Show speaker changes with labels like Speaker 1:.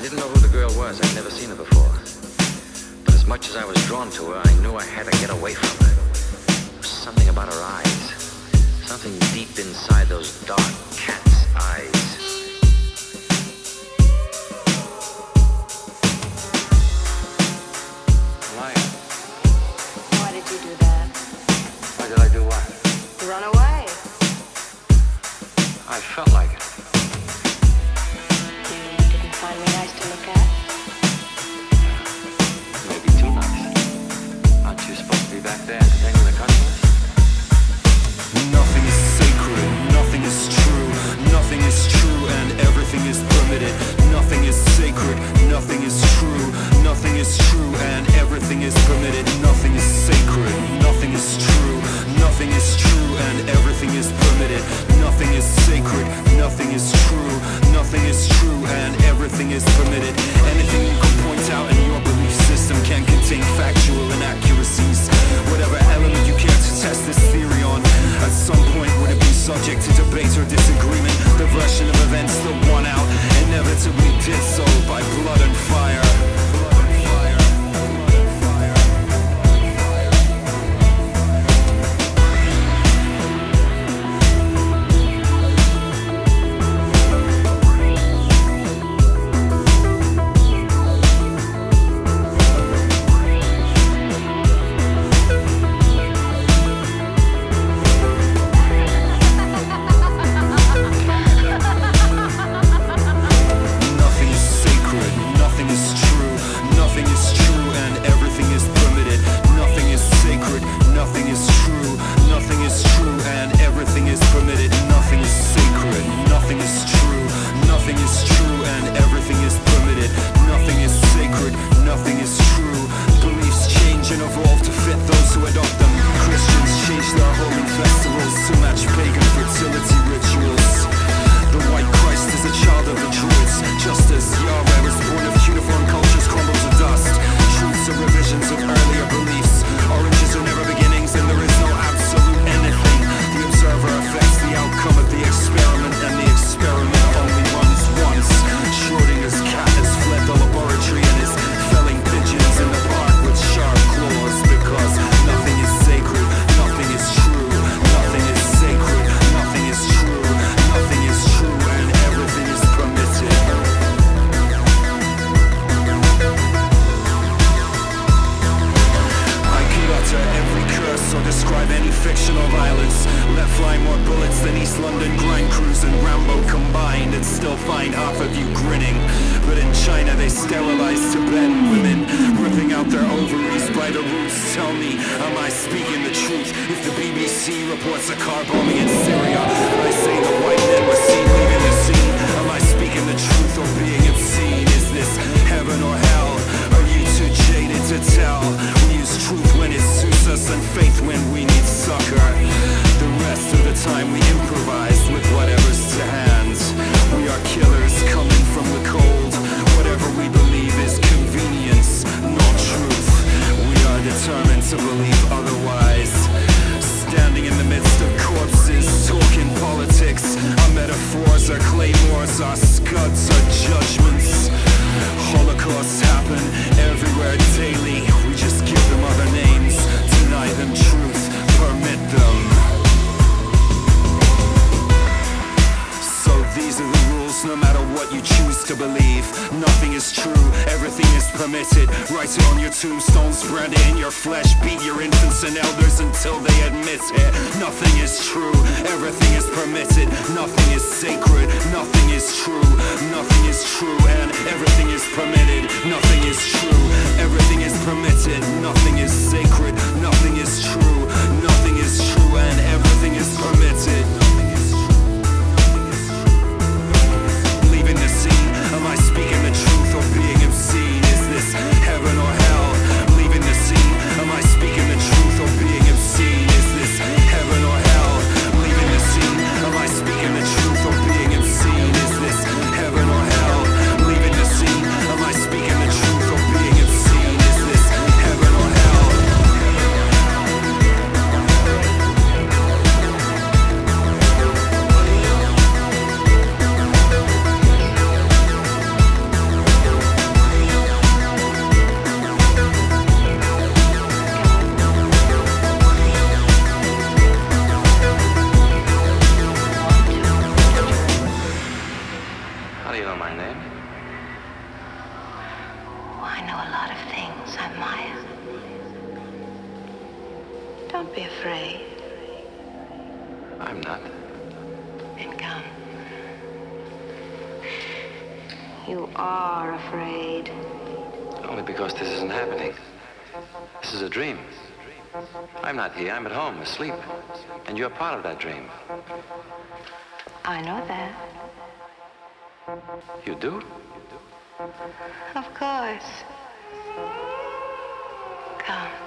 Speaker 1: didn't know who the girl was. I'd never seen her before. But as much as I was drawn to her, I knew I had to get away from her. There was something about her eyes. Something deep inside those dark cat's eyes. Maya.
Speaker 2: Why did you do that?
Speaker 1: Why did I do what?
Speaker 2: Run away.
Speaker 1: I felt like it.
Speaker 2: You didn't find me nice to look at?
Speaker 1: Maybe too nice. Aren't you supposed to be back there entertaining the customers?
Speaker 3: Nothing is sacred, nothing is true, nothing is true and everything is permitted. Nothing is sacred, nothing is true, nothing is true and everything is permitted. Nothing is sacred, nothing is true, nothing is true and everything is permitted. Nothing is sacred, nothing is true, nothing is true and everything is permitted. Anything you can point out in your belief system can contain factual inaccuracies. Whatever element you care to test this theory on, at some point would it be subject to debate or disagreement? The version of events that won out inevitably did so by blood and fire.
Speaker 2: afraid?
Speaker 1: I'm not.
Speaker 2: Then come. You are afraid.
Speaker 1: Only because this isn't happening. This is a dream. I'm not here. I'm at home, asleep. And you're part of that dream.
Speaker 2: I know that.
Speaker 1: You do?
Speaker 2: Of course. Come.